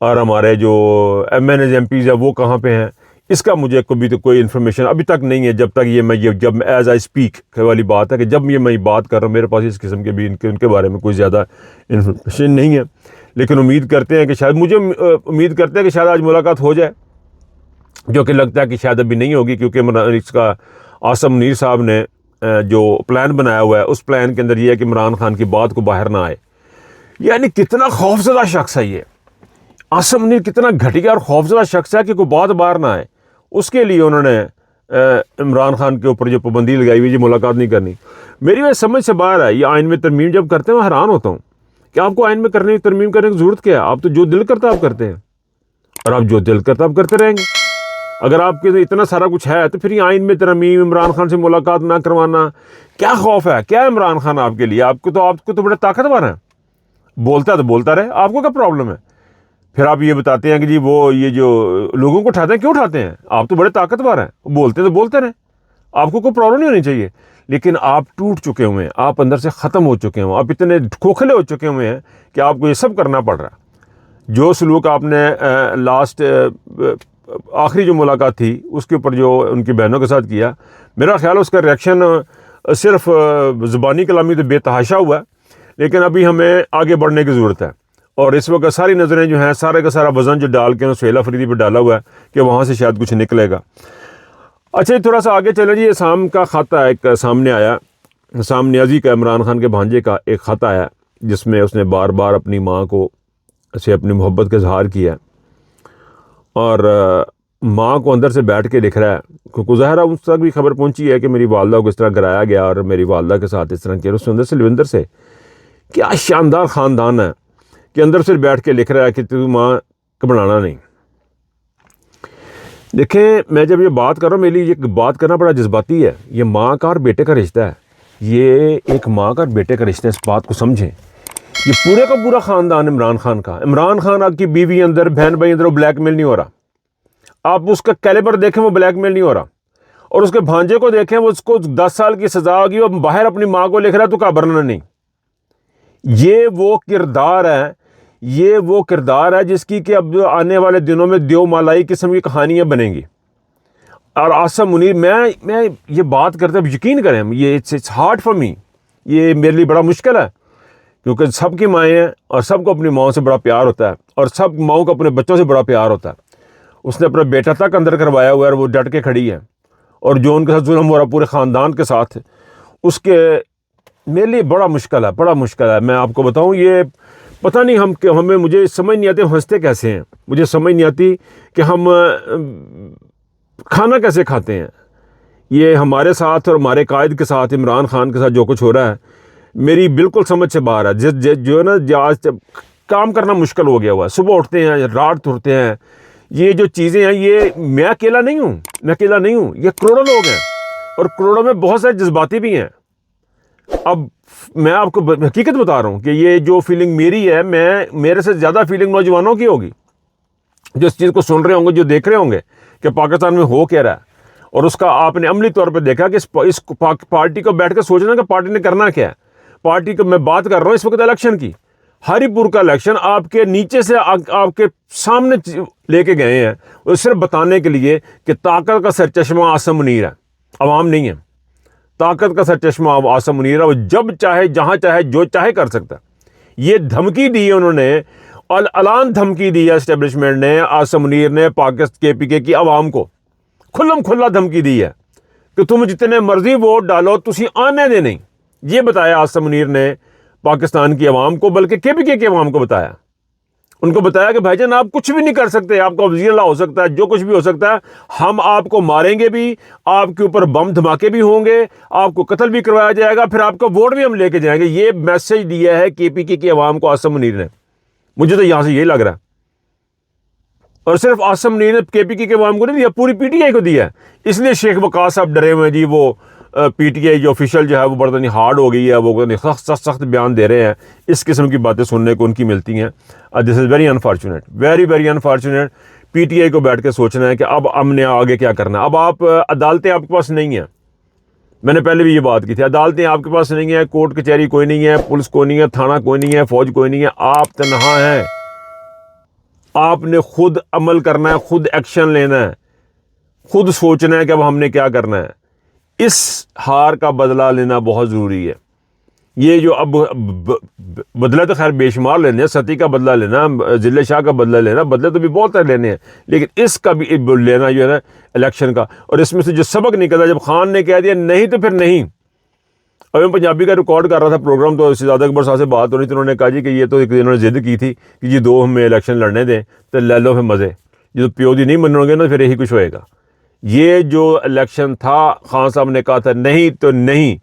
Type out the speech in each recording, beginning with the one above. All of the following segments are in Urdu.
اور ہمارے جو MNAs MPAs ہیں وہ کہاں پہ ہیں، اس کا مجھے کبھی تو کوئی انفارمیشن ابھی تک نہیں ہے. جب تک جب ایز آئی اسپیک والی بات ہے کہ جب میں بات کر رہا ہوں میرے پاس اس قسم کے بھی ان کے بارے میں کوئی زیادہ انفارمیشن نہیں ہے. لیکن امید کرتے ہیں کہ شاید امید کرتے ہیں کہ شاید آج ملاقات ہو جائے، جو کہ لگتا ہے کہ شاید ابھی نہیں ہوگی، کیونکہ اس کا عاصم منیر صاحب نے جو پلان بنایا ہوا ہے اس پلان کے اندر یہ ہے کہ عمران خان کی بات کو باہر نہ آئے. یعنی کتنا خوفزدہ شخص ہے یہ عاصم منیر، کتنا گھٹیا اور خوفزدہ شخص ہے کہ کوئی بات باہر نہ آئے. اس کے لیے انہوں نے عمران خان کے اوپر جو پابندی لگائی ہوئی، ملاقات نہیں کرنی. میری وہ سمجھ سے باہر ہے. یہ آئین میں ترمیم جب کرتے ہیں میں حیران ہوتا ہوں کہ آپ کو آئین میں ترمیم کرنے کی ضرورت کیا ہے؟ آپ تو جو دل کرتا آپ کرتے ہیں، اور آپ جو دل کرتا آپ کرتے رہیں گے. اگر آپ کے اتنا سارا کچھ ہے تو پھر یہ آئین میں ترمیم، عمران خان سے ملاقات نہ کروانا، کیا خوف ہے؟ کیا ہے عمران خان آپ کے لیے؟ آپ کو تو بڑا طاقتور ہے، بولتا ہے تو بولتا رہے، آپ کو کیا پرابلم ہے؟ پھر آپ یہ بتاتے ہیں کہ جی یہ جو لوگوں کو اٹھاتے ہیں، کیوں اٹھاتے ہیں؟ آپ تو بڑے طاقتور ہیں، بولتے تو بولتے رہیں، آپ کو کوئی پرابلم نہیں ہونی چاہیے. لیکن آپ ٹوٹ چکے ہوئے ہیں، آپ اندر سے ختم ہو چکے ہیں، آپ اتنے کھوکھلے ہو چکے ہوئے ہیں کہ آپ کو یہ سب کرنا پڑ رہا ہے. جو سلوک آپ نے آخری جو ملاقات تھی اس کے اوپر جو ان کی بہنوں کے ساتھ کیا، میرا خیال ہے اس کا ریئیکشن صرف زبانی کلامی تو بے تحاشا ہوا ہے، لیکن ابھی ہمیں آگے بڑھنے کی ضرورت ہے. اور اس وقت ساری نظریں جو ہیں، سارے کا سارا وزن جو ڈال کے سہیل افریدی پہ ڈالا ہوا ہے کہ وہاں سے شاید کچھ نکلے گا. اچھا تھوڑا سا آگے چلیں جی. اسام کا خط ایک سامنے آیا، اسام نیازی کا، عمران خان کے بھانجے کا ایک خط آیا جس میں اس نے بار بار اپنی ماں سے اپنی محبت کا اظہار کیا، اور ماں کو اندر سے بیٹھ کے لکھ رہا ہے. کیونکہ ظاہرہ اس تک بھی خبر پہنچی ہے کہ میری والدہ کو اس طرح کرایا گیا اور میری والدہ کے ساتھ اس طرح کیا. اس اندر سے لوندر سے کیا شاندار خاندان ہے کہ اندر سے بیٹھ کے لکھ رہا ہے کہ تو ماں کو بنانا نہیں. دیکھیں میں جب یہ بات کر رہا ہوں، میرے لیے یہ بات کرنا بڑا جذباتی ہے. یہ ماں کا اور بیٹے کا رشتہ ہے، یہ ایک ماں کا اور بیٹے کا رشتہ ہے. اس بات کو سمجھیں. یہ پورے کا پورا خاندان عمران خان کا. عمران خان آپ کی بیوی اندر، بہن بھائی اندر، وہ بلیک میل نہیں ہو رہا. آپ اس کا کیلیبر دیکھیں، وہ بلیک میل نہیں ہو رہا. اور اس کے بھانجے کو دیکھیں، وہ اس کو 10 سال کی سزا ہوگی، وہ باہر اپنی ماں کو لکھ رہا ہے تو گھبرانا نہیں. یہ وہ کردار ہے جس کی کہ اب آنے والے دنوں میں دیو مالائی قسم کی کہانیاں بنیں گی. اور عاصم منیر، میں یہ بات کرتے ہیں، یقین کریں، یہ اٹس ہارڈ فار می، یہ میرے لیے بڑا مشکل ہے، کیونکہ سب کی مائیں ہیں اور سب کو اپنی ماؤں سے بڑا پیار ہوتا ہے، اور سب ماؤں کو اپنے بچوں سے بڑا پیار ہوتا ہے. اس نے اپنا بیٹا تک اندر کروایا ہوا ہے اور وہ ڈٹ کے کھڑی ہے. اور جو ان کے ساتھ ظلم ہو رہا پورے خاندان کے ساتھ، اس کے میرے لیے بڑا مشکل ہے. میں آپ کو بتاؤں، یہ پتہ نہیں مجھے سمجھ نہیں آتی ہنستے کیسے ہیں. مجھے سمجھ نہیں آتی کہ ہم کھانا کیسے کھاتے ہیں. یہ ہمارے ساتھ اور ہمارے قائد کے ساتھ، عمران خان کے ساتھ جو کچھ ہو رہا ہے، میری بالکل سمجھ سے باہر ہے. جو ہے نا، آج کام کرنا مشکل ہو گیا ہوا ہے. صبح اٹھتے ہیں، رات اٹھتے ہیں. یہ جو چیزیں ہیں، یہ میں اکیلا نہیں ہوں، یہ کروڑوں لوگ ہیں، اور کروڑوں میں بہت سارے جذباتی بھی ہیں. اب میں آپ کو حقیقت بتا رہا ہوں کہ یہ جو فیلنگ میری ہے، میرے سے زیادہ فیلنگ نوجوانوں کی ہوگی جو اس چیز کو سن رہے ہوں گے، جو دیکھ رہے ہوں گے کہ پاکستان میں ہو کیا رہا ہے. اور اس کا آپ نے عملی طور پہ دیکھا کہ اس پارٹی کو بیٹھ کے سوچنا کہ پارٹی نے کرنا کیا ہے. پارٹی کو میں بات کر رہا ہوں اس وقت الیکشن کی. ہری پور کا الیکشن آپ کے نیچے سے آپ کے سامنے لے کے گئے ہیں، وہ صرف بتانے کے لیے کہ طاقت کا سرچشمہ عاصم منیر ہے، عوام نہیں ہے. طاقت کا سرچشمہ عاصم منیر ہے، وہ جب چاہے، جہاں چاہے، جو چاہے کر سکتا ہے. یہ دھمکی دی ہے انہوں نے، اعلان دھمکی دی ہے اسٹیبلشمنٹ نے، عاصم منیر نے کے پی کے کی عوام کو کھلم کھلا دھمکی دی ہے کہ تم جتنے مرضی ووٹ ڈالو تسی آنے دے نہیں. یہ بتایا عاصم منیر نے پاکستان کی عوام کو، بلکہ کے پی کے کی عوام کو بتایا. ان کو بتایا کہ بھائی جان آپ کچھ بھی نہیں کر سکتے، آپ کا وزیر اللہ ہو سکتا ہے، جو کچھ بھی ہو سکتا ہے، ہم آپ کو ماریں گے بھی، آپ کے اوپر بم دھماکے بھی ہوں گے، آپ کو قتل بھی کروایا جائے گا، پھر آپ کا ووٹ بھی ہم لے کے جائیں گے. یہ میسج دیا ہے کے پی کے کی عوام کو عاصم منیر نے. مجھے تو یہاں سے یہی لگ رہا ہے. اور صرف عاصم منیر نے کے پی کے عوام کو نہیں دیا، پوری پی ٹی آئی کو دیا ہے. اس لیے شیخ وقاص صاحب ڈرے ہوئے ہیں جی. وہ پی ٹی آئی جو آفیشیل جو ہے وہ بڑا ہارڈ ہو گئی ہے، وہ سخت بیان دے رہے ہیں. اس قسم کی باتیں سننے کو ان کی ملتی ہیں. This is very unfortunate, very unfortunate. P T I کو بیٹھ کے سوچنا ہے کہ اب ہم نے آگے کیا کرنا ہے. اب آپ عدالتیں آپ کے پاس نہیں ہیں. میں نے پہلے بھی یہ بات کی تھی، عدالتیں آپ کے پاس نہیں ہیں، کورٹ کچہری کوئی نہیں ہے، پولیس کوئی نہیں ہے، تھانہ کوئی نہیں ہے، فوج کوئی نہیں ہے. آپ تنہا ہیں. آپ نے خود عمل کرنا ہے, خود ایکشن لینا ہے, خود سوچنا ہے کہ اب ہم نے کیا کرنا ہے. اس ہار کا بدلہ لینا بہت ضروری ہے. یہ جو اب بدلہ تو خیر بے شمار لینے ہیں, ستی کا بدلہ لینا, ضلع شاہ کا بدلہ لینا, بدلے تو بھی بہت سارے لینے ہیں, لیکن اس کا بھی لینا جو ہے نا الیکشن کا. اور اس میں سے جو سبق نکلا, جب خان نے کہہ دیا نہیں تو پھر نہیں. ابھی میں پنجابی کا ریکارڈ کر رہا تھا پروگرام, تو شہزادہ اکبر صاحب سے بات ہو رہی تھی, انہوں نے کہا جی کہ یہ تو انہوں نے ضد کی تھی کہ جی 2 ہمیں الیکشن لڑنے دیں تو لے لو پھر مزے, جو پیو دی نہیں منو گے نا پھر یہی کچھ ہوئے گا. یہ جو الیکشن تھا, خان صاحب نے کہا تھا نہیں تو نہیں.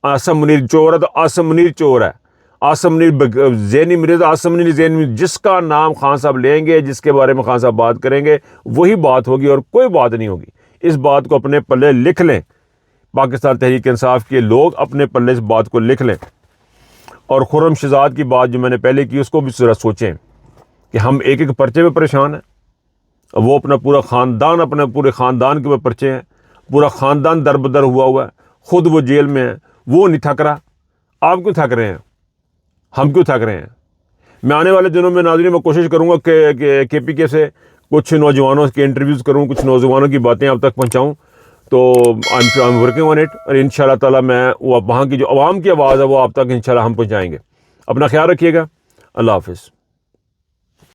آسم منیر چور ہے تو آسم منیر چور ہے, آسم منیر ذہنی مریض, آسم منیر ذہنی مریض, جس کا نام خان صاحب لیں گے, جس کے بارے میں خان صاحب بات کریں گے, وہی بات ہوگی اور کوئی بات نہیں ہوگی. اس بات کو اپنے پلے لکھ لیں, پاکستان تحریک انصاف کے لوگ اپنے پلے اس بات کو لکھ لیں. اور خرم شہزاد کی بات جو میں نے پہلے کی, اس کو بھی ذرا سوچیں کہ ہم ایک ایک پرچے میں پریشان ہیں. وہ اپنا پورا خاندان, اپنے پورے خاندان کے اوپر پرچے ہیں, پورا خاندان در بدر ہوا ہے, خود وہ جیل میں ہے, وہ نہیں تھک رہا. آپ کیوں تھک رہے ہیں, ہم کیوں تھک رہے ہیں؟ میں آنے والے دنوں میں ناظرین میں کوشش کروں گا کہ کے پی کے سے کچھ نوجوانوں کے انٹرویوز کروں, کچھ نوجوانوں کی باتیں آپ تک پہنچاؤں. تو I am working on it, اور ان شاء اللہ تعالیٰ میں وہاں کی جو عوام کی آواز ہے وہ آپ تک ان شاء اللہ ہم پہنچائیں گے. اپنا خیال رکھیے گا. اللہ حافظ.